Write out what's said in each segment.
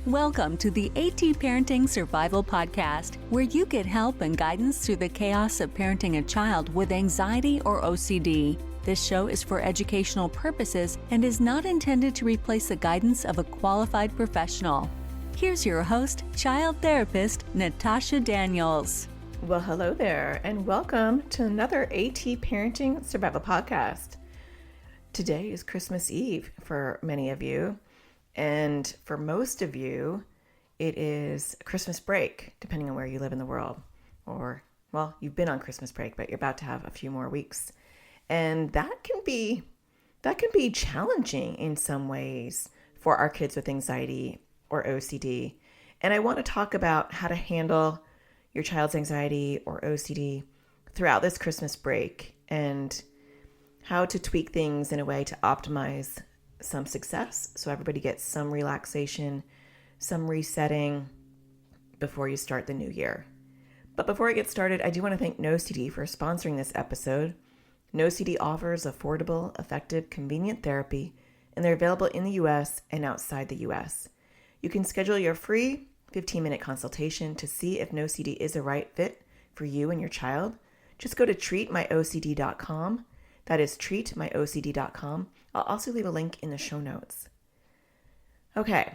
Welcome to the AT Parenting Survival Podcast, where you get help and guidance through the chaos of parenting a child with anxiety or OCD. This show is for educational purposes and is not intended to replace the guidance of a qualified professional. Here's your host, child therapist, Natasha Daniels. Well, hello there, and welcome to another AT Parenting Survival Podcast. Today is Christmas Eve for many of you, and for most of you, it is Christmas break, depending on where you live in the world. Or, well, you've been on Christmas break, but you're about to have a few more weeks. And that can be challenging in some ways for our kids with anxiety or OCD. And I want to talk about how to handle your child's anxiety or OCD throughout this Christmas break and how to tweak things in a way to optimize some success so everybody gets some relaxation, some resetting before you start the new year. But before I get started, I do want to thank NoCD for sponsoring this episode. NoCD offers affordable, effective, convenient therapy, and they're available in the US and outside the US. You can schedule your free 15-minute consultation to see if NoCD is a right fit for you and your child. Just go to treatmyocd.com. That is treatmyocd.com. I'll also leave a link in the show notes. Okay,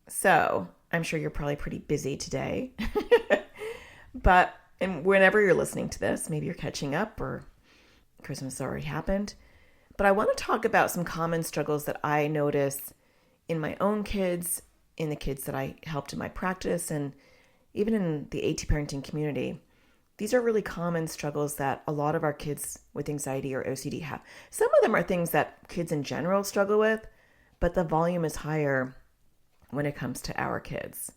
so I'm sure you're probably pretty busy today. And whenever you're listening to this, maybe you're catching up or Christmas already happened. But I want to talk about some common struggles that I notice in my own kids, in the kids that I helped in my practice, and even in the AT parenting community. These are really common struggles that a lot of our kids with anxiety or OCD have. Some of them are things that kids in general struggle with, but the volume is higher when it comes to our kids.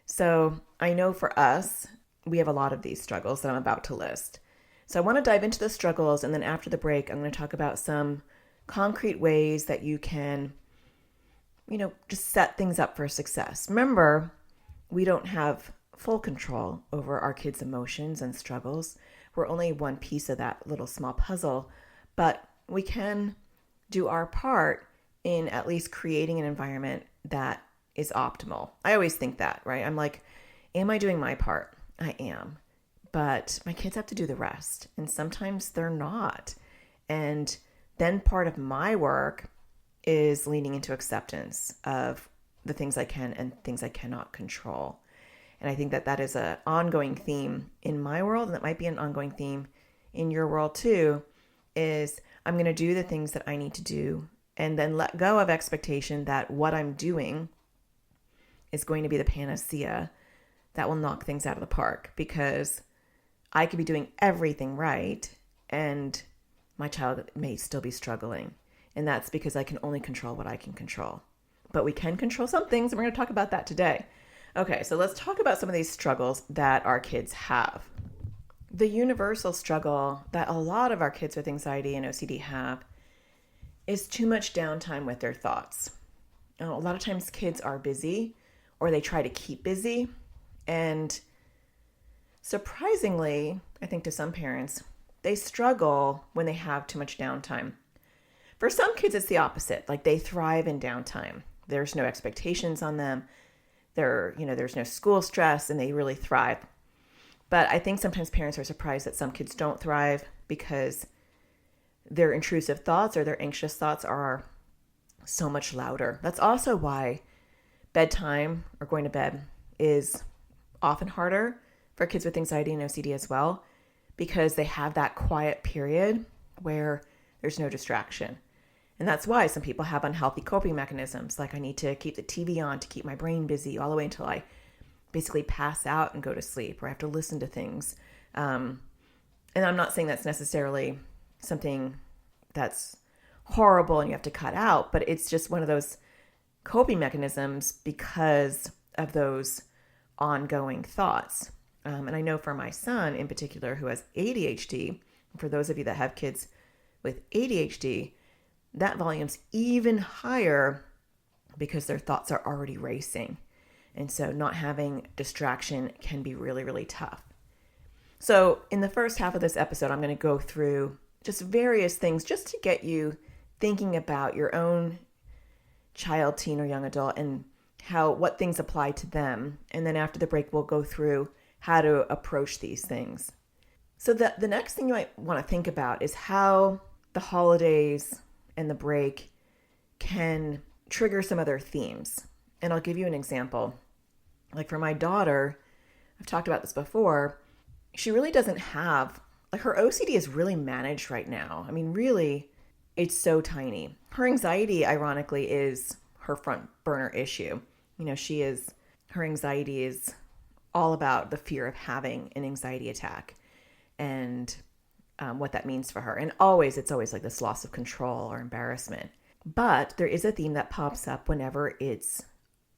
So I know for us, we have a lot of these struggles that I'm about to list. So I want to dive into the struggles, and then after the break, I'm going to talk about some concrete ways that you can, just set things up for success. Remember, we don't have full control over our kids' emotions and struggles. We're only one piece of that little small puzzle, but we can do our part in at least creating an environment that is optimal. I always think that, right? I'm like, am I doing my part? I am. But my kids have to do the rest. And sometimes they're not. And then part of my work is leaning into acceptance of the things I can and things I cannot control. And I think that that is an ongoing theme in my world, and that might be an ongoing theme in your world too, is I'm going to do the things that I need to do and then let go of expectation that what I'm doing is going to be the panacea that will knock things out of the park, because I could be doing everything right and my child may still be struggling. And that's because I can only control what I can control. But we can control some things, and we're going to talk about that today. Okay, so let's talk about some of these struggles that our kids have. The universal struggle that a lot of our kids with anxiety and OCD have is too much downtime with their thoughts. Now, a lot of times kids are busy, or they try to keep busy. And surprisingly, I think to some parents, they struggle when they have too much downtime. For some kids, it's the opposite. Like, they thrive in downtime. There's no expectations on them. There's no school stress, and they really thrive. But I think sometimes parents are surprised that some kids don't thrive because their intrusive thoughts or their anxious thoughts are so much louder. That's also why bedtime or going to bed is often harder for kids with anxiety and OCD as well, because they have that quiet period where there's no distraction. And that's why some people have unhealthy coping mechanisms, like I need to keep the TV on to keep my brain busy all the way until I basically pass out and go to sleep, or I have to listen to things. And I'm not saying that's necessarily something that's horrible and you have to cut out, but it's just one of those coping mechanisms because of those ongoing thoughts. And I know for my son in particular, who has ADHD, for those of you that have kids with ADHD, that volume's even higher because their thoughts are already racing. And so not having distraction can be really, really tough. So in the first half of this episode, I'm going to go through just various things just to get you thinking about your own child, teen, or young adult and what things apply to them. And then after the break, we'll go through how to approach these things. So the next thing you might want to think about is how the holidays and the break can trigger some other themes. And I'll give you an example. Like for my daughter, I've talked about this before, she really doesn't have, like her OCD is really managed right now. I mean, really, it's so tiny. Her anxiety, ironically, is her front burner issue. Her anxiety is all about the fear of having an anxiety attack and what that means for her. And it's always like this loss of control or embarrassment. But there is a theme that pops up whenever it's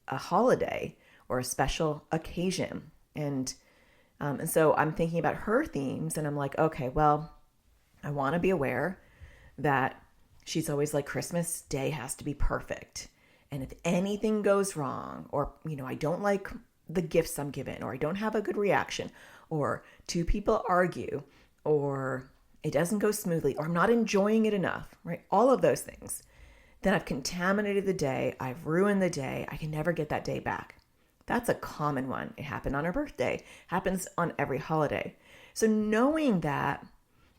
a holiday or a special occasion. And so I'm thinking about her themes and I'm like, okay, well, I want to be aware that she's always like, Christmas Day has to be perfect. And if anything goes wrong, or, I don't like the gifts I'm given, or I don't have a good reaction, or two people argue, or it doesn't go smoothly, or I'm not enjoying it enough, right? All of those things. Then I've contaminated the day. I've ruined the day. I can never get that day back. That's a common one. It happened on her birthday. Happens on every holiday. So knowing that,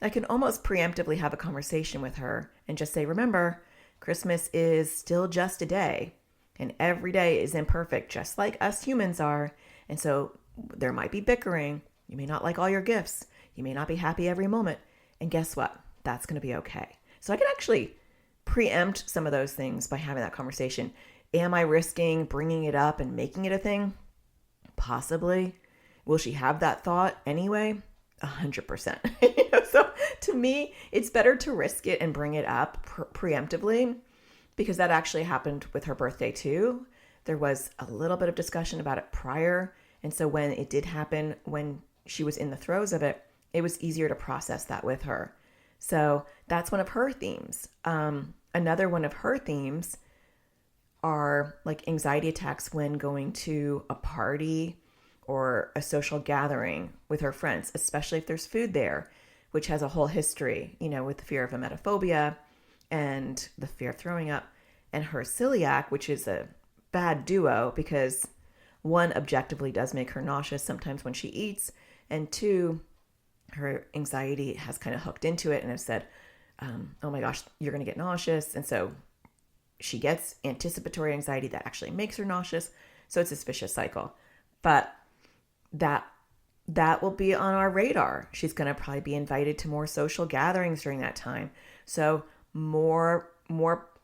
I can almost preemptively have a conversation with her and just say, remember, Christmas is still just a day, and every day is imperfect, just like us humans are. And so there might be bickering. You may not like all your gifts. You may not be happy every moment. And guess what? That's going to be okay. So I can actually preempt some of those things by having that conversation. Am I risking bringing it up and making it a thing? Possibly. Will she have that thought anyway? 100%. So to me, it's better to risk it and bring it up preemptively, because that actually happened with her birthday too. There was a little bit of discussion about it prior. And so when it did happen, when she was in the throes of it, it was easier to process that with her. So that's one of her themes. Another one of her themes are like anxiety attacks when going to a party or a social gathering with her friends, especially if there's food there, which has a whole history, with the fear of emetophobia and the fear of throwing up, and her celiac, which is a bad duo because one, objectively does make her nauseous sometimes when she eats, and two, her anxiety has kind of hooked into it and has said, oh my gosh, you're going to get nauseous. And so she gets anticipatory anxiety that actually makes her nauseous. So it's this vicious cycle. But that will be on our radar. She's going to probably be invited to more social gatherings during that time. So more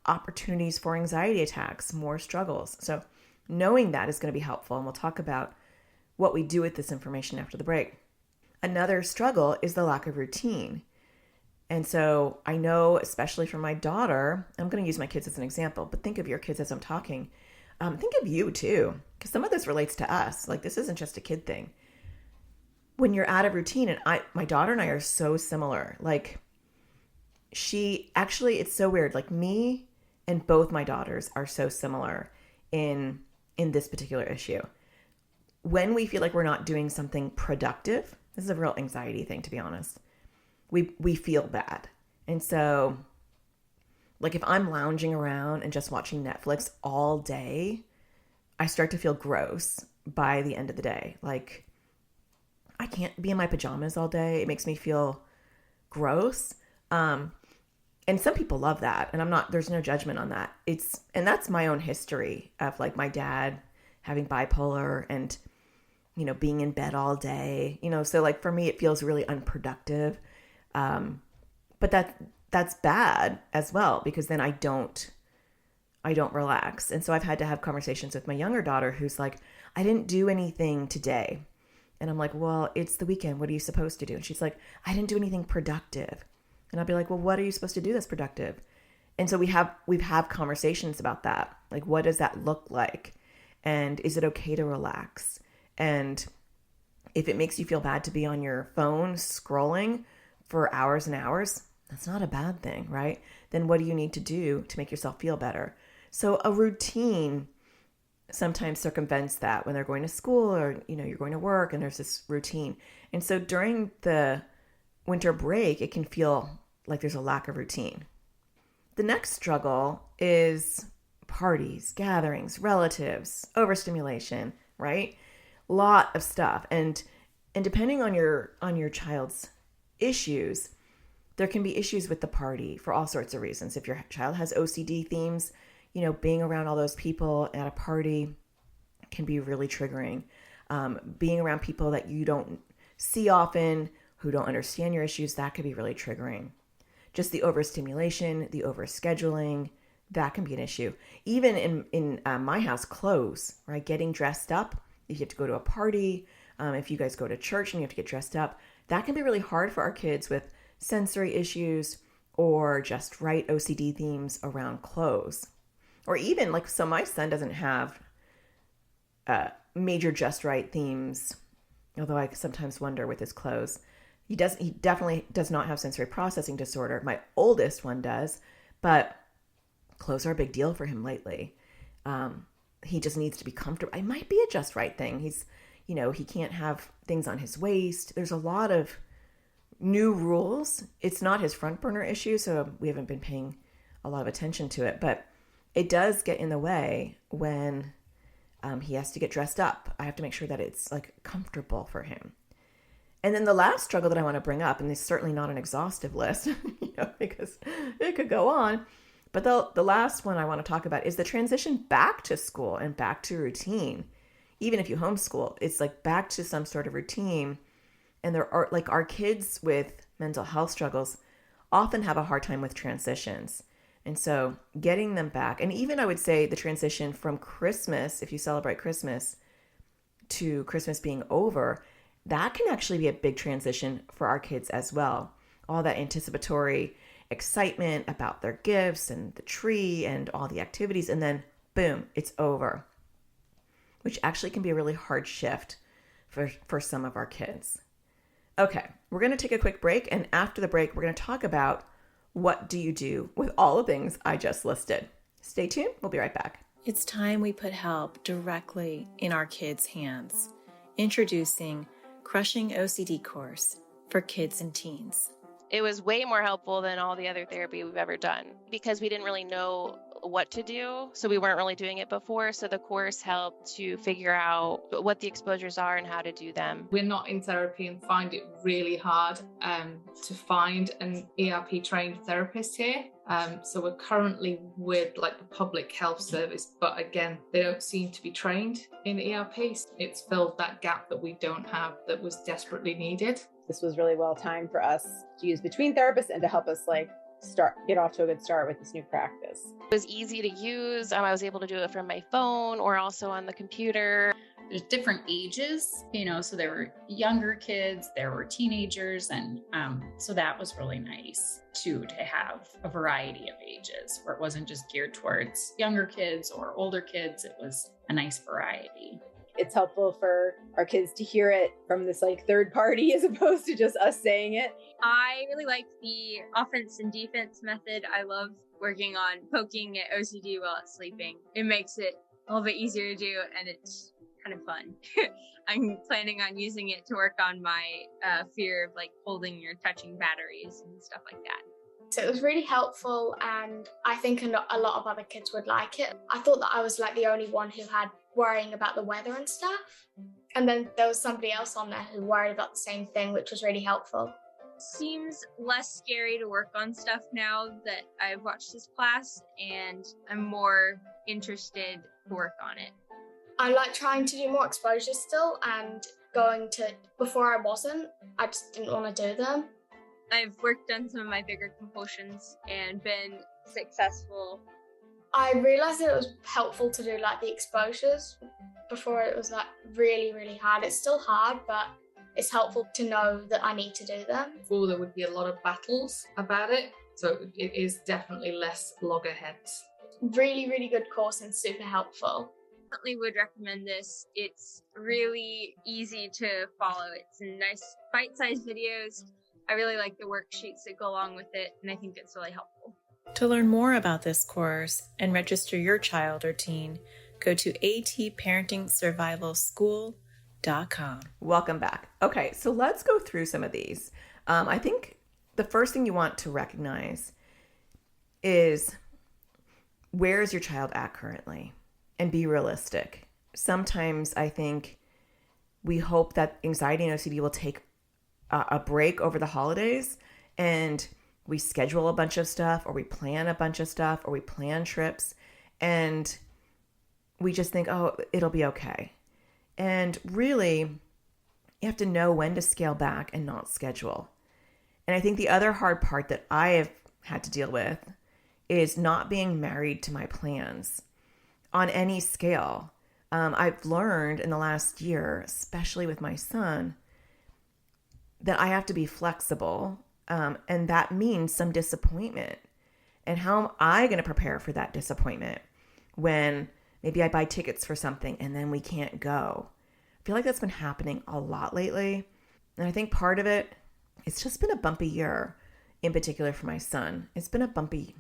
opportunities for anxiety attacks, more struggles. So knowing that is going to be helpful. And we'll talk about what we do with this information after the break. Another struggle is the lack of routine. And so I know, especially for my daughter, I'm going to use my kids as an example, but think of your kids as I'm talking. Think of you too, because some of this relates to us. Like, this isn't just a kid thing. When you're out of routine, and my daughter and I are so similar. Like, it's so weird. Like, me and both my daughters are so similar in this particular issue. When we feel like we're not doing something productive, this is a real anxiety thing, to be honest. We feel bad. And so, like, if I'm lounging around and just watching Netflix all day, I start to feel gross by the end of the day. Like, I can't be in my pajamas all day. It makes me feel gross. And some people love that. And there's no judgment on that. And that's my own history of like my dad having bipolar and, being in bed all day, so like for me, it feels really unproductive. But that's bad as well, because then I don't relax. And so I've had to have conversations with my younger daughter who's like, I didn't do anything today. And I'm like, well, it's the weekend. What are you supposed to do? And she's like, I didn't do anything productive. And I'll be like, well, what are you supposed to do that's productive? And so we've had conversations about that. Like, what does that look like? And is it okay to relax? And if it makes you feel bad to be on your phone scrolling for hours and hours, that's not a bad thing, right? Then what do you need to do to make yourself feel better? So a routine sometimes circumvents that when they're going to school or, you're going to work and there's this routine. And so during the winter break, it can feel like there's a lack of routine. The next struggle is parties, gatherings, relatives, overstimulation, right? Lot of stuff. And depending on your child's issues, there can be issues with the party for all sorts of reasons. If your child has OCD themes, being around all those people at a party can be really triggering. Being around people that you don't see often, who don't understand your issues, that could be really triggering. Just the overstimulation, the overscheduling, that can be an issue. Even in my house, clothes, right? Getting dressed up. If you have to go to a party, if you guys go to church and you have to get dressed up, that can be really hard for our kids with sensory issues or just right OCD themes around clothes. Or even so my son doesn't have major just right themes, although I sometimes wonder with his clothes. He definitely does not have sensory processing disorder. My oldest one does, but clothes are a big deal for him lately. He just needs to be comfortable. It might be a just right thing. He's, he can't have things on his waist. There's a lot of new rules. It's not his front burner issue, so we haven't been paying a lot of attention to it, but it does get in the way when he has to get dressed up. I have to make sure that it's comfortable for him. And then the last struggle that I want to bring up, and it's certainly not an exhaustive list, because it could go on, but the last one I want to talk about is the transition back to school and back to routine. Even if you homeschool, it's back to some sort of routine. And there are our kids with mental health struggles often have a hard time with transitions. And so getting them back, and even I would say the transition from Christmas, if you celebrate Christmas, to Christmas being over, that can actually be a big transition for our kids as well. All that anticipatory excitement about their gifts and the tree and all the activities, and then boom, it's over, which actually can be a really hard shift for some of our kids. Okay, we're going to take a quick break, and after the break, we're going to talk about what do you do with all the things I just listed. Stay tuned. We'll be right back. It's time we put help directly in our kids' hands. Introducing Crushing OCD course for kids and teens. It was way more helpful than all the other therapy we've ever done because we didn't really know what to do. So we weren't really doing it before. So the course helped to figure out what the exposures are and how to do them. We're not in therapy and find it really hard to find an ERP trained therapist here. So we're currently with the public health service, but again, they don't seem to be trained in ERP. It's filled that gap that we don't have that was desperately needed. This was really well timed for us to use between therapists and to help us get off to a good start with this new practice. It was easy to use. I was able to do it from my phone or also on the computer. There's different ages, so there were younger kids, there were teenagers, and so that was really nice too, to have a variety of ages where it wasn't just geared towards younger kids or older kids. It was a nice variety. It's helpful for our kids to hear it from this third party as opposed to just us saying it. I really like the offense and defense method. I love working on poking at OCD while it's sleeping. It makes it a little bit easier to do, and it's kind of fun. I'm planning on using it to work on my fear of holding or touching batteries and stuff like that. So it was really helpful, and I think a lot of other kids would like it. I thought that I was the only one who had worrying about the weather and stuff. And then there was somebody else on there who worried about the same thing, which was really helpful. Seems less scary to work on stuff now that I've watched this class, and I'm more interested to work on it. I like trying to do more exposures still, and before I wasn't, I just didn't want to do them. I've worked on some of my bigger compulsions and been successful. I realized that it was helpful to do the exposures. Before it was really, really hard. It's still hard, but it's helpful to know that I need to do them. Before there would be a lot of battles about it, so it is definitely less loggerheads. Really, really good course and super helpful. Definitely would recommend this. It's really easy to follow. It's nice bite-sized videos. I really like the worksheets that go along with it, and I think it's really helpful. To learn more about this course and register your child or teen, go to atparentingsurvivalschool.com. Welcome back. Okay, so let's go through some of these. I think the first thing you want to recognize is where is your child at currently? And be realistic. Sometimes I think we hope that anxiety and OCD will take a break over the holidays, and we schedule a bunch of stuff, or we plan a bunch of stuff, or we plan trips, and we just think, oh, it'll be okay. And really, you have to know when to scale back and not schedule. And I think the other hard part that I have had to deal with is not being married to my plans on any scale. I've learned in the last year, especially with my son, that I have to be flexible. And that means some disappointment. And how am I going to prepare for that disappointment when maybe I buy tickets for something and then we can't go? I feel like that's been happening a lot lately. And I think part of it, it's just been a bumpy year, in particular for my son. It's been a bumpy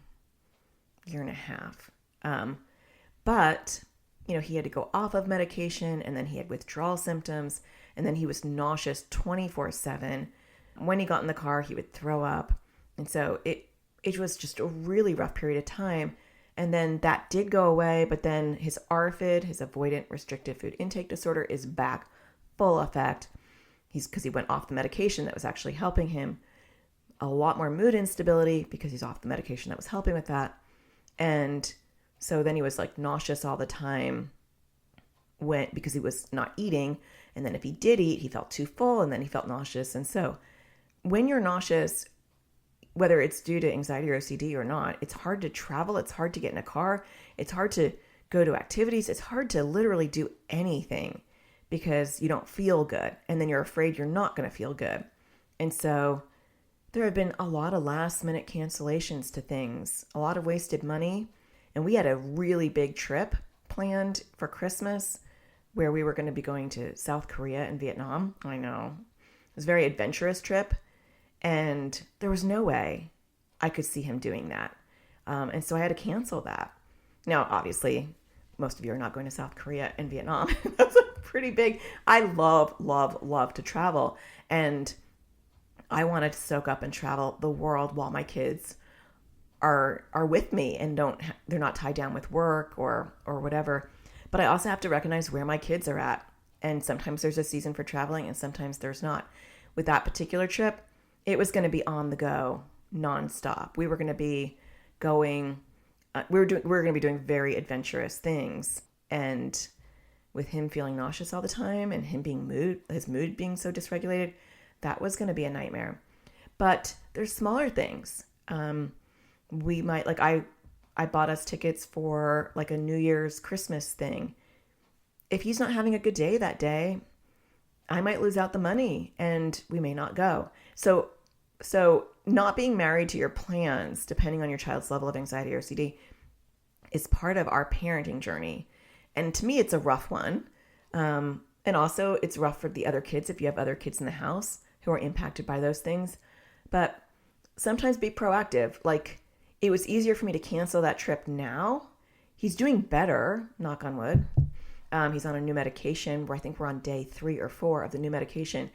year and a half. But, he had to go off of medication, and then he had withdrawal symptoms, and then he was nauseous 24/7. When he got in the car, he would throw up. And so it was just a really rough period of time. And then that did go away, but then his ARFID, his avoidant restrictive food intake disorder, is back full effect. Because he went off the medication that was actually helping him. A lot more mood instability because he's off the medication that was helping with that. And so then he was like nauseous all the time because he was not eating. And then if he did eat, he felt too full, and then he felt nauseous. And so when you're nauseous, whether it's due to anxiety or OCD or not, it's hard to travel. It's hard to get in a car. It's hard to go to activities. It's hard to literally do anything because you don't feel good. And then you're afraid you're not going to feel good. And so there have been a lot of last minute cancellations to things, a lot of wasted money. And we had a really big trip planned for Christmas where we were going to be going to South Korea and Vietnam. I know. It was a very adventurous trip. And there was no way I could see him doing that. And so I had to cancel that. Now, obviously, most of you are not going to South Korea and Vietnam. That's a pretty big, I love, love, love to travel. And I wanted to soak up and travel the world while my kids are with me and they're not tied down with work or whatever. But I also have to recognize where my kids are at. And sometimes there's a season for traveling and sometimes there's not. With that particular trip, it was going to be on the go nonstop. We were going to be going, we were going to be doing very adventurous things. And with him feeling nauseous all the time and him his mood being so dysregulated, that was going to be a nightmare. But there's smaller things. We might, like I bought us tickets for like a New Year's Christmas thing. If he's not having a good day that day, I might lose out the money and we may not go. So not being married to your plans, depending on your child's level of anxiety or OCD, is part of our parenting journey. And to me, it's a rough one. And also it's rough for the other kids if you have other kids in the house who are impacted by those things. But sometimes be proactive. Like, it was easier for me to cancel that trip now. He's doing better, knock on wood. He's on a new medication where I think we're on day 3 or 4 of the new medication.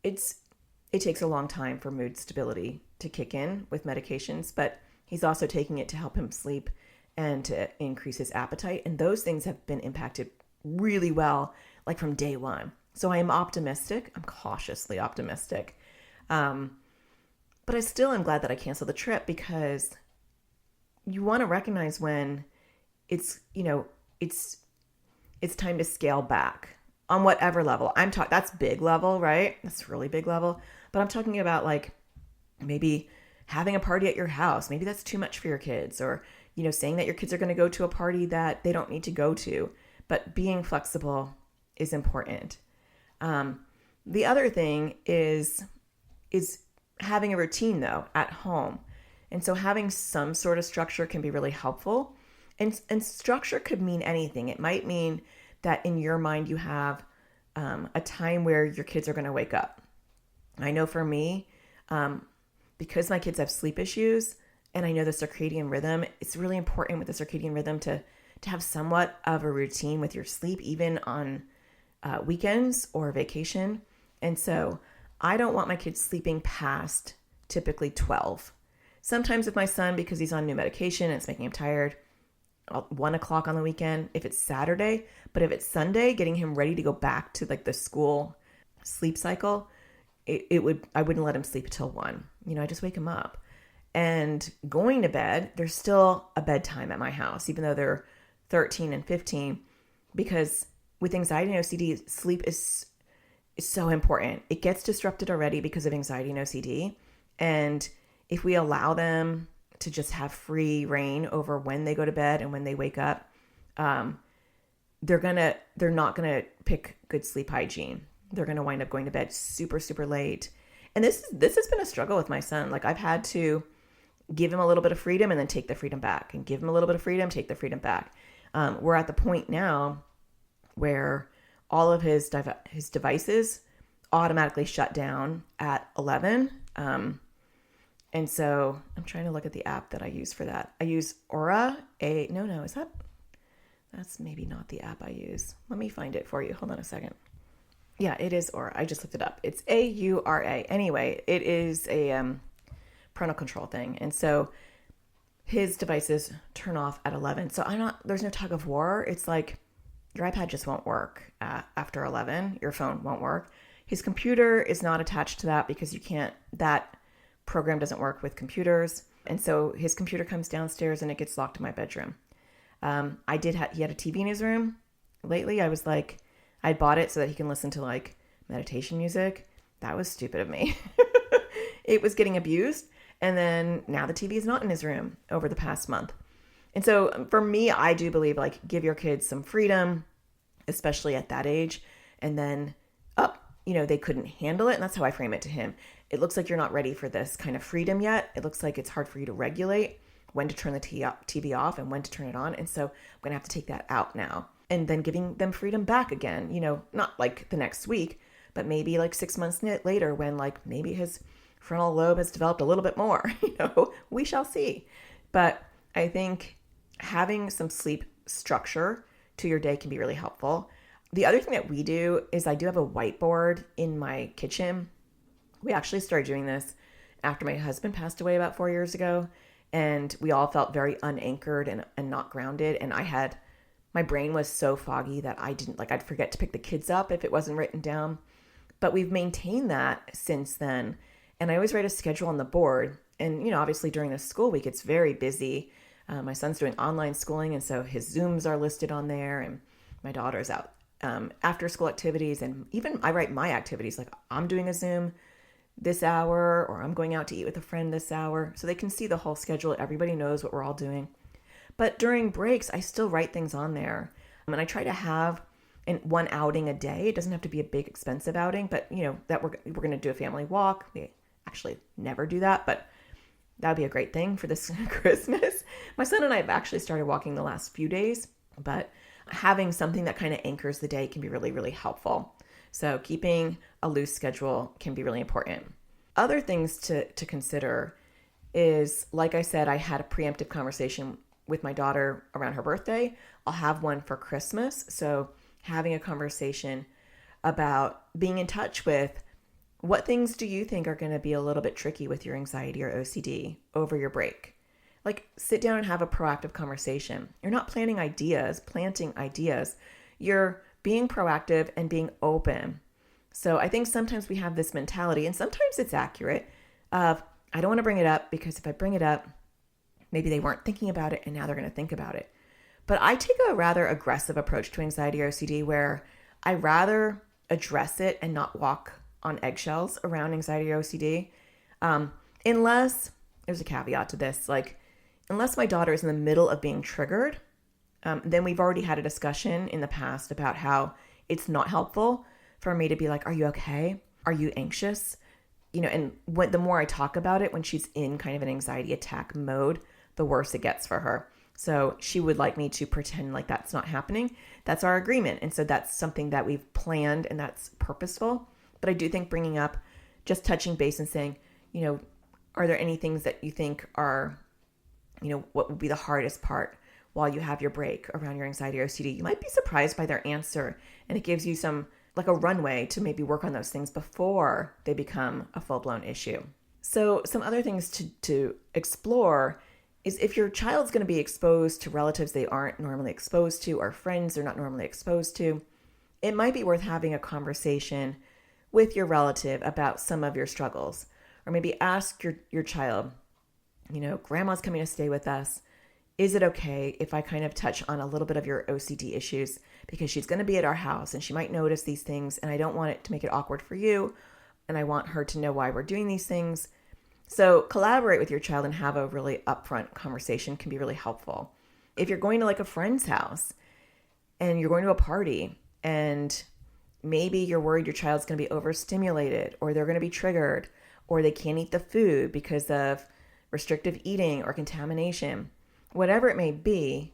It takes a long time for mood stability to kick in with medications, but he's also taking it to help him sleep and to increase his appetite. And those things have been impacted really well, like from day 1. So I am optimistic. I'm cautiously optimistic. But I still am glad that I canceled the trip because you want to recognize when it's time to scale back on whatever level. That's big level, right? That's really big level. But I'm talking about like maybe having a party at your house. Maybe that's too much for your kids, or, saying that your kids are going to go to a party that they don't need to go to. But being flexible is important. The other thing is having a routine though at home. And so having some sort of structure can be really helpful. And structure could mean anything. It might mean that in your mind you have a time where your kids are going to wake up. I know for me, because my kids have sleep issues and I know the circadian rhythm, it's really important with the circadian rhythm to have somewhat of a routine with your sleep, even on weekends or vacation. And so I don't want my kids sleeping past typically 12. Sometimes with my son, because he's on new medication and it's making him tired, 1 o'clock on the weekend, if it's Saturday. But if it's Sunday, getting him ready to go back to like the school sleep cycle, I wouldn't let him sleep till 1. I just wake him up. And going to bed, there's still a bedtime at my house, even though they're 13 and 15, because with anxiety and OCD, sleep is so important. It gets disrupted already because of anxiety and OCD. And if we allow them to just have free reign over when they go to bed and when they wake up, they're not gonna pick good sleep hygiene. They're gonna wind up going to bed super, super late. And this has been a struggle with my son. Like, I've had to give him a little bit of freedom and then take the freedom back, and give him a little bit of freedom, take the freedom back. We're at the point now where all of his devices automatically shut down at 11. And so I'm trying to look at the app that I use for that. I use Aura. That's maybe not the app I use. Let me find it for you. Hold on a second. Yeah, it is Aura. I just looked it up. It's AURA. Anyway, it is a parental control thing. And so his devices turn off at 11. So there's no tug of war. It's like your iPad just won't work after 11. Your phone won't work. His computer is not attached to that because that program doesn't work with computers. And so his computer comes downstairs and it gets locked in my bedroom. He had a TV in his room. Lately, I was like, I bought it so that he can listen to like meditation music. That was stupid of me. It was getting abused. And then now the TV is not in his room over the past month. And so for me, I do believe like give your kids some freedom, especially at that age. And then they couldn't handle it. And that's how I frame it to him. It looks like you're not ready for this kind of freedom yet. It looks like it's hard for you to regulate when to turn the TV off and when to turn it on. And so I'm going to have to take that out now. And then giving them freedom back again, not like the next week, but maybe like 6 months later when like maybe his frontal lobe has developed a little bit more, we shall see. But I think having some sleep structure to your day can be really helpful. The other thing that we do is I do have a whiteboard in my kitchen. We actually started doing this after my husband passed away about 4 years ago. And we all felt very unanchored and not grounded. And my brain was so foggy that I'd forget to pick the kids up if it wasn't written down. But we've maintained that since then. And I always write a schedule on the board. And, obviously during the school week, it's very busy. My son's doing online schooling. And so his Zooms are listed on there. And my daughter's out after school activities. And even I write my activities, like I'm doing a Zoom this hour, or I'm going out to eat with a friend this hour. So they can see the whole schedule. Everybody knows what we're all doing. But during breaks, I still write things on there. And I try to have one outing a day. It doesn't have to be a big, expensive outing, but that we're going to do a family walk. We actually never do that, but that would be a great thing for this Christmas. My son and I have actually started walking the last few days, but having something that kind of anchors the day can be really, really helpful. So keeping a loose schedule can be really important. Other things to consider is, like I said, I had a preemptive conversation with my daughter around her birthday. I'll have one for Christmas. So having a conversation about being in touch with what things do you think are going to be a little bit tricky with your anxiety or OCD over your break? Like, sit down and have a proactive conversation. You're not planting ideas. You're being proactive and being open. So I think sometimes we have this mentality, and sometimes it's accurate, of I don't want to bring it up because if I bring it up, maybe they weren't thinking about it and now they're going to think about it. But I take a rather aggressive approach to anxiety or OCD where I rather address it and not walk on eggshells around anxiety or OCD. Unless, there's a caveat to this, like unless my daughter is in the middle of being triggered, then we've already had a discussion in the past about how it's not helpful for me to be like, are you okay? Are you anxious? And the more I talk about it, when she's in kind of an anxiety attack mode, the worse it gets for her. So she would like me to pretend like that's not happening. That's our agreement. And so that's something that we've planned and that's purposeful. But I do think bringing up, just touching base and saying, are there any things that you think are, what would be the hardest part while you have your break around your anxiety or OCD? You might be surprised by their answer. And it gives you some, like a runway to maybe work on those things before they become a full-blown issue. So some other things to explore is if your child's going to be exposed to relatives they aren't normally exposed to or friends they're not normally exposed to, it might be worth having a conversation with your relative about some of your struggles. Or maybe ask your child, grandma's coming to stay with us. Is it okay if I kind of touch on a little bit of your OCD issues? Because she's going to be at our house and she might notice these things and I don't want it to make it awkward for you. And I want her to know why we're doing these things. So collaborate with your child and have a really upfront conversation can be really helpful. If you're going to like a friend's house and you're going to a party and maybe you're worried your child's going to be overstimulated or they're going to be triggered or they can't eat the food because of restrictive eating or contamination, whatever it may be,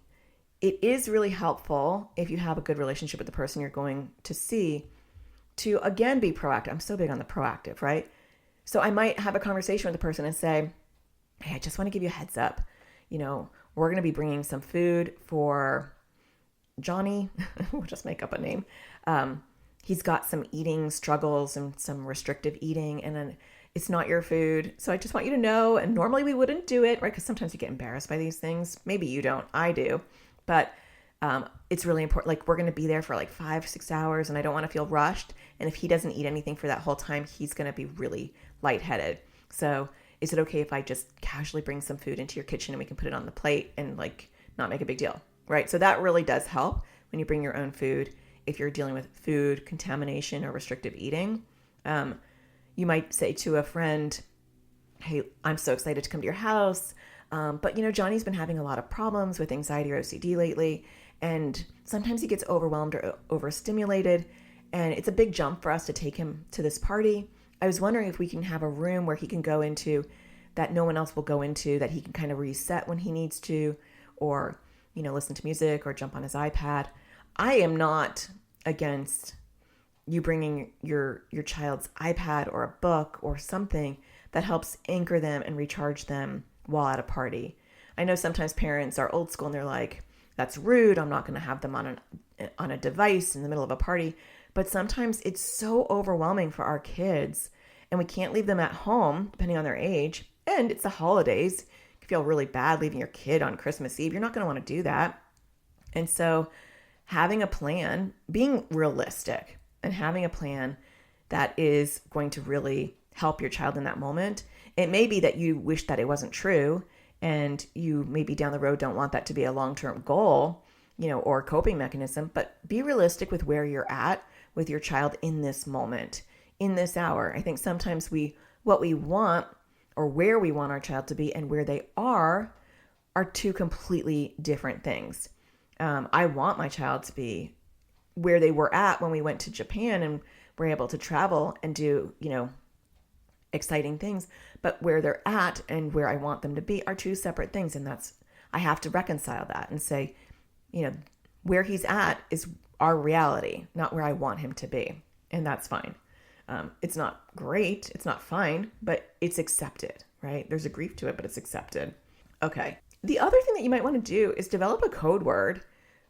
it is really helpful if you have a good relationship with the person you're going to see to, again, be proactive. I'm so big on the proactive, right? So I might have a conversation with the person and say, hey, I just want to give you a heads up. We're going to be bringing some food for Johnny. We'll just make up a name. He's got some eating struggles and some restrictive eating, and then it's not your food. So I just want you to know, and normally we wouldn't do it, right? Because sometimes you get embarrassed by these things. Maybe you don't. I do. But it's really important. Like, we're going to be there for like 5-6 hours, and I don't want to feel rushed. And if he doesn't eat anything for that whole time, he's going to be really lightheaded. So is it okay if I just casually bring some food into your kitchen and we can put it on the plate and like not make a big deal, right? So that really does help when you bring your own food. If you're dealing with food contamination or restrictive eating, you might say to a friend, hey, I'm so excited to come to your house. But Johnny's been having a lot of problems with anxiety or OCD lately. And sometimes he gets overwhelmed or overstimulated. And it's a big jump for us to take him to this party. I was wondering if we can have a room where he can go into that no one else will go into, that he can kind of reset when he needs to, or, listen to music or jump on his iPad. I am not against you bringing your child's iPad or a book or something that helps anchor them and recharge them while at a party. I know sometimes parents are old school and they're like, that's rude. I'm not going to have them on a device in the middle of a party. But sometimes it's so overwhelming for our kids and we can't leave them at home depending on their age. And it's the holidays. You feel really bad leaving your kid on Christmas Eve. You're not going to want to do that. And so having a plan, being realistic and having a plan that is going to really help your child in that moment. It may be that you wish that it wasn't true and you maybe down the road don't want that to be a long-term goal, or coping mechanism, but be realistic with where you're at with your child in this moment, in this hour. I think sometimes what we want or where we want our child to be and where they are two completely different things. I want my child to be where they were at when we went to Japan and were able to travel and do, exciting things, but where they're at and where I want them to be are two separate things. And I have to reconcile that and say, where he's at is our reality, not where I want him to be. And that's fine. It's not great. It's not fine, but it's accepted, right? There's a grief to it, but it's accepted. Okay. The other thing that you might want to do is develop a code word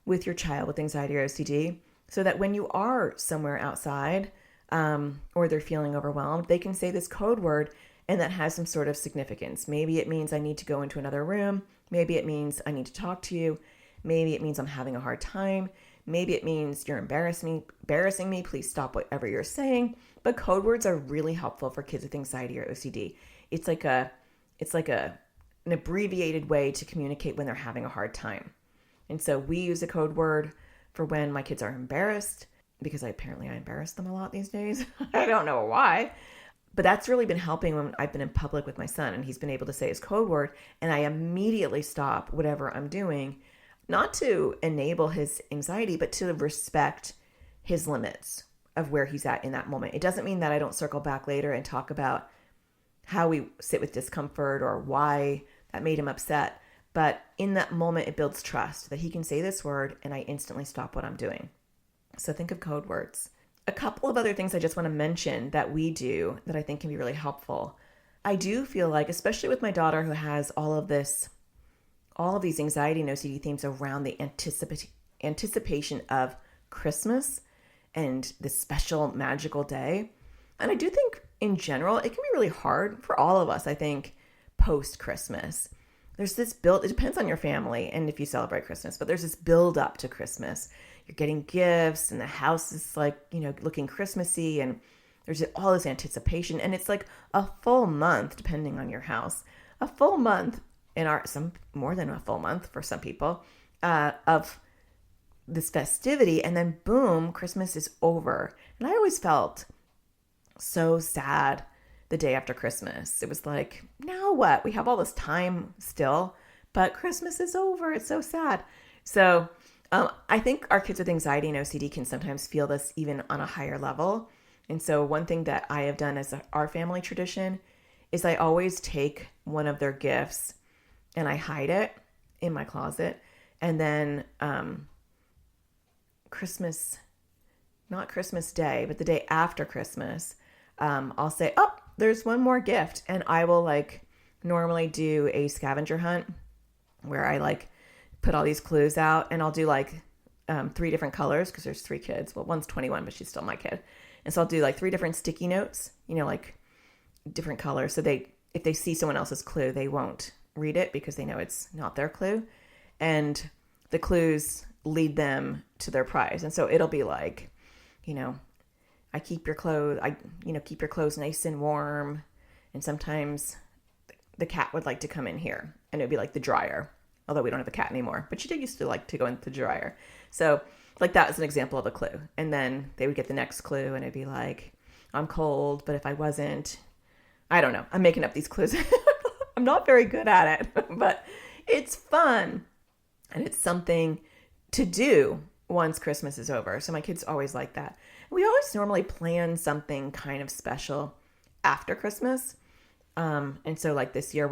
with your child with anxiety or OCD so that when you are somewhere outside or they're feeling overwhelmed, they can say this code word and that has some sort of significance. Maybe it means I need to go into another room. Maybe it means I need to talk to you. Maybe it means I'm having a hard time. Maybe it means you're embarrassing me. Please stop whatever you're saying. But code words are really helpful for kids with anxiety or OCD. It's like an abbreviated way to communicate when they're having a hard time. And so we use a code word for when my kids are embarrassed, because I embarrass them a lot these days. I don't know why. But that's really been helping when I've been in public with my son and he's been able to say his code word and I immediately stop whatever I'm doing, not to enable his anxiety, but to respect his limits of where he's at in that moment. It doesn't mean that I don't circle back later and talk about how we sit with discomfort or why that made him upset. But in that moment, it builds trust that he can say this word and I instantly stop what I'm doing. So think of code words. A couple of other things I just want to mention that we do that I think can be really helpful. I do feel like, especially with my daughter who has all of these anxiety and OCD themes around the anticipation of Christmas and this special magical day. And I do think in general, it can be really hard for all of us, I think, post-Christmas. There's this build, it depends on your family and if you celebrate Christmas, but there's this build up to Christmas. You're getting gifts and the house is like, looking Christmassy, and there's all this anticipation, and it's like a full month, depending on your house, a full month some more than a full month for some people, of this festivity, and then boom, Christmas is over. And I always felt so sad the day after Christmas. It was like, now what? We have all this time still, but Christmas is over. It's so sad. So I think our kids with anxiety and OCD can sometimes feel this even on a higher level. And so one thing that I have done as our family tradition is I always take one of their gifts and I hide it in my closet. And then not Christmas Day, but the day after Christmas, I'll say, oh, there's one more gift. And I will normally do a scavenger hunt where I put all these clues out, and I'll do 3 different colors because there's 3 kids. Well, one's 21, but she's still my kid. And so I'll do 3 different sticky notes, different colors. So if they see someone else's clue, they won't read it because they know it's not their clue. And the clues lead them to their prize. And so it'll be I keep your clothes nice and warm. And sometimes the cat would like to come in here, and it'd be the dryer. Although we don't have a cat anymore, but she did used to to go into the dryer. So that was an example of a clue. And then they would get the next clue, and it'd be I'm cold, but if I wasn't, I don't know. I'm making up these clues. I'm not very good at it, but it's fun. And it's something to do once Christmas is over. So my kids always like that. We always normally plan something kind of special after Christmas. And so this year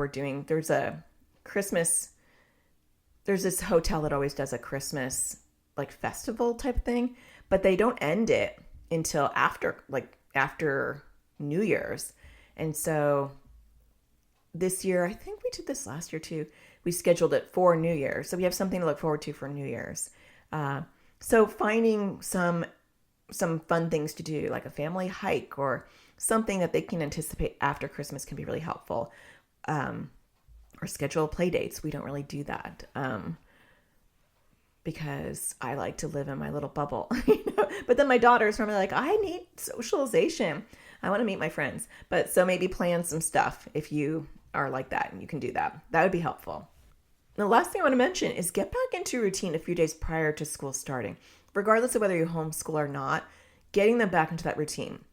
there's this hotel that always does a Christmas festival type thing, but they don't end it until after New Year's. And so this year, I think we did this last year too, we scheduled it for New Year's. So we have something to look forward to for New Year's. So finding some fun things to do, like a family hike or something that they can anticipate after Christmas, can be really helpful. Or schedule play dates. We don't really do that because I like to live in my little bubble. But then my daughter's normally I need socialization. I want to meet my friends. But so maybe plan some stuff if you are like that, and you can do that. That would be helpful. The last thing I want to mention is get back into routine a few days prior to school starting. Regardless of whether you homeschool or not, getting them back into that routine.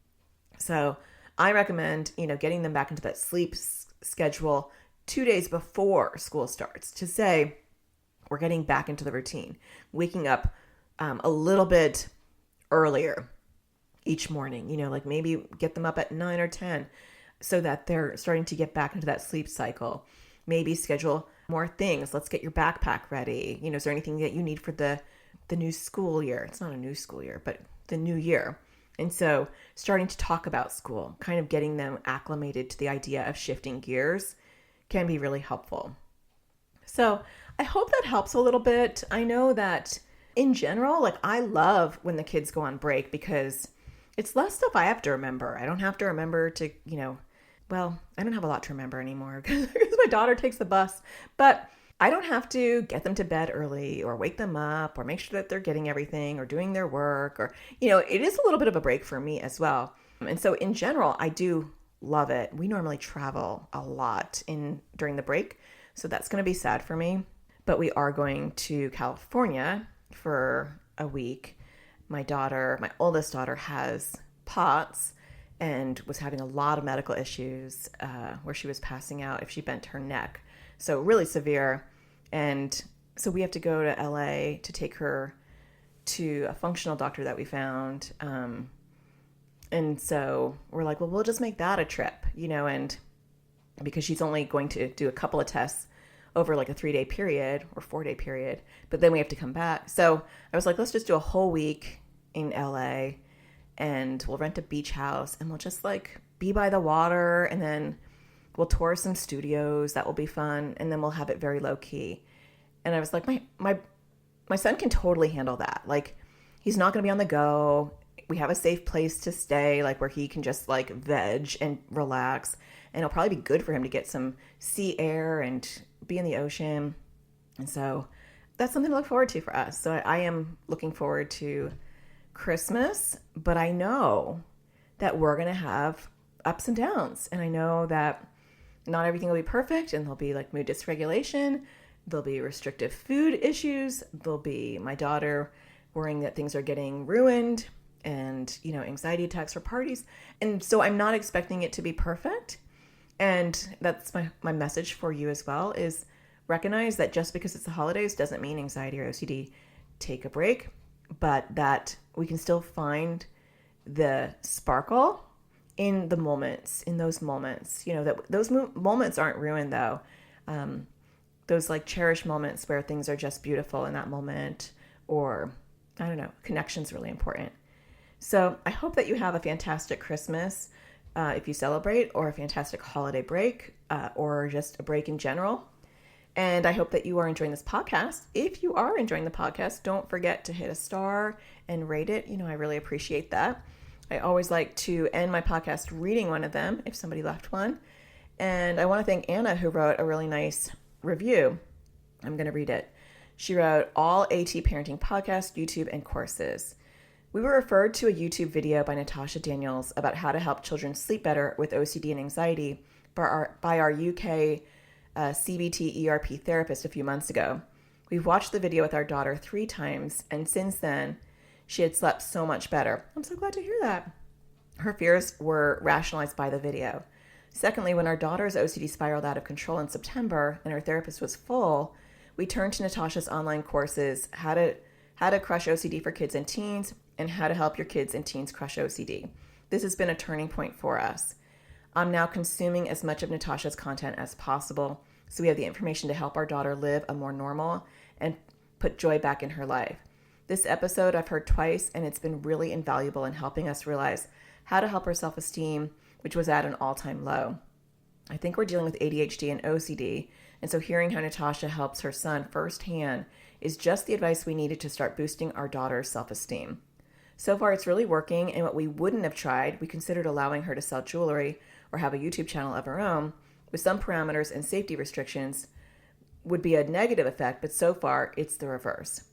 So I recommend, getting them back into that sleep schedule 2 days before school starts, to say, we're getting back into the routine, waking up a little bit earlier each morning, maybe get them up at 9 or 10 so that they're starting to get back into that sleep cycle. Maybe schedule more things. Let's get your backpack ready. Is there anything that you need for the new school year? It's not a new school year, but the new year. And so starting to talk about school, kind of getting them acclimated to the idea of shifting gears, can be really helpful. So I hope that helps a little bit. I know that in general, I love when the kids go on break because it's less stuff I have to remember. I don't have to remember to, I don't have a lot to remember anymore because my daughter takes the bus, but I don't have to get them to bed early or wake them up or make sure that they're getting everything or doing their work, or, it is a little bit of a break for me as well. And so in general, I do love it. We normally travel a lot during the break, so that's going to be sad for me. But we are going to California for a week. My oldest daughter has POTS and was having a lot of medical issues where she was passing out if she bent her neck. So really severe. And so we have to go to LA to take her to a functional doctor that we found. And so we're like, well, we'll just make that a trip, and because she's only going to do a couple of tests over a 3-day period or 4-day period, but then we have to come back. So I was like, let's just do a whole week in LA, and we'll rent a beach house, and we'll just be by the water, and then we'll tour some studios. That will be fun. And then we'll have it very low key. And I was like, my son can totally handle that. He's not going to be on the go. we have a safe place to stay, like where he can just like veg and relax. And it'll probably be good for him to get some sea air and be in the ocean. And so that's something to look forward to for us. So I am looking forward to Christmas, but I know that we're going to have ups and downs. And I know that not everything will be perfect, and there'll be like mood dysregulation. There'll be restrictive food issues. There'll be my daughter worrying that things are getting ruined and, anxiety attacks for parties. And so I'm not expecting it to be perfect. And that's my message for you as well, is recognize that just because it's the holidays doesn't mean anxiety or OCD take a break, but that we can still find the sparkle in the moments, in those moments, that those moments aren't ruined though. Those like cherished moments where things are just beautiful in that moment, or I don't know, connection's really important. So I hope that you have a fantastic Christmas if you celebrate, or a fantastic holiday break, or just a break in general. And I hope that you are enjoying this podcast. If you are enjoying the podcast, don't forget to hit a star and rate it. I really appreciate that. I always like to end my podcast reading one of them if somebody left one. And I want to thank Anna, who wrote a really nice review. I'm going to read it. She wrote, all AT Parenting Podcast, YouTube, and courses. We were referred to a YouTube video by Natasha Daniels about how to help children sleep better with OCD and anxiety by our UK CBT ERP therapist a few months ago. We've watched the video with our daughter 3 times, and since then, she had slept so much better. I'm so glad to hear that. Her fears were rationalized by the video. Secondly, when our daughter's OCD spiraled out of control in September and her therapist was full, we turned to Natasha's online courses, how to crush OCD for kids and teens, and how to help your kids and teens crush OCD. This has been a turning point for us. I'm now consuming as much of Natasha's content as possible, so we have the information to help our daughter live a more normal and put joy back in her life. This episode I've heard twice, and it's been really invaluable in helping us realize how to help her self-esteem, which was at an all-time low. I think we're dealing with ADHD and OCD, and so hearing how Natasha helps her son firsthand is just the advice we needed to start boosting our daughter's self-esteem. So far, it's really working, and what we wouldn't have tried, we considered allowing her to sell jewelry or have a YouTube channel of her own, with some parameters and safety restrictions, would be a negative effect, but so far, it's the reverse.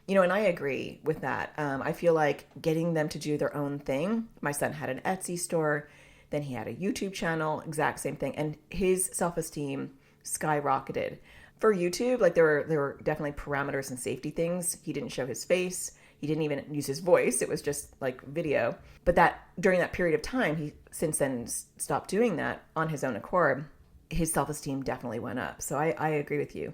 And I agree with that. I feel like getting them to do their own thing. My son had an Etsy store, then he had a YouTube channel, exact same thing, and his self-esteem skyrocketed. For YouTube, like there were definitely parameters and safety things. He didn't show his face. He didn't even use his voice. It was just like video. But that during that period of time, he since then stopped doing that on his own accord. His self-esteem definitely went up. So I agree with you.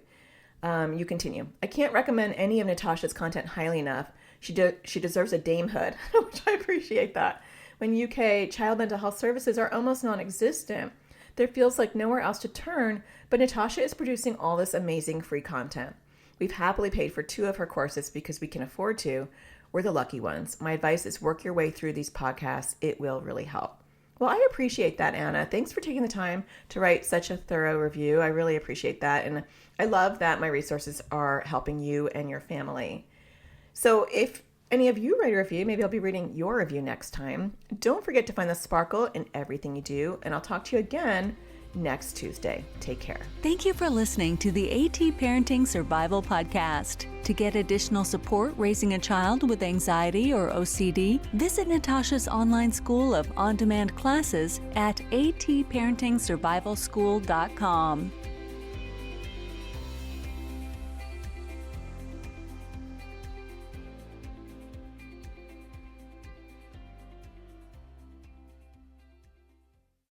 You continue. I can't recommend any of Natasha's content highly enough. She deserves a damehood, which I appreciate that. When UK child mental health services are almost non-existent, there feels like nowhere else to turn, but Natasha is producing all this amazing free content. We've happily paid for 2 of her courses because we can afford to. We're the lucky ones. My advice is work your way through these podcasts. It will really help. Well, I appreciate that, Anna. Thanks for taking the time to write such a thorough review. I really appreciate that. And I love that my resources are helping you and your family. So if any of you write a review, maybe I'll be reading your review next time. Don't forget to find the sparkle in everything you do. And I'll talk to you again next Tuesday. Take care. Thank you for listening to the AT Parenting Survival Podcast. To get additional support raising a child with anxiety or OCD, visit Natasha's online school of on-demand classes at atparentingsurvivalschool.com.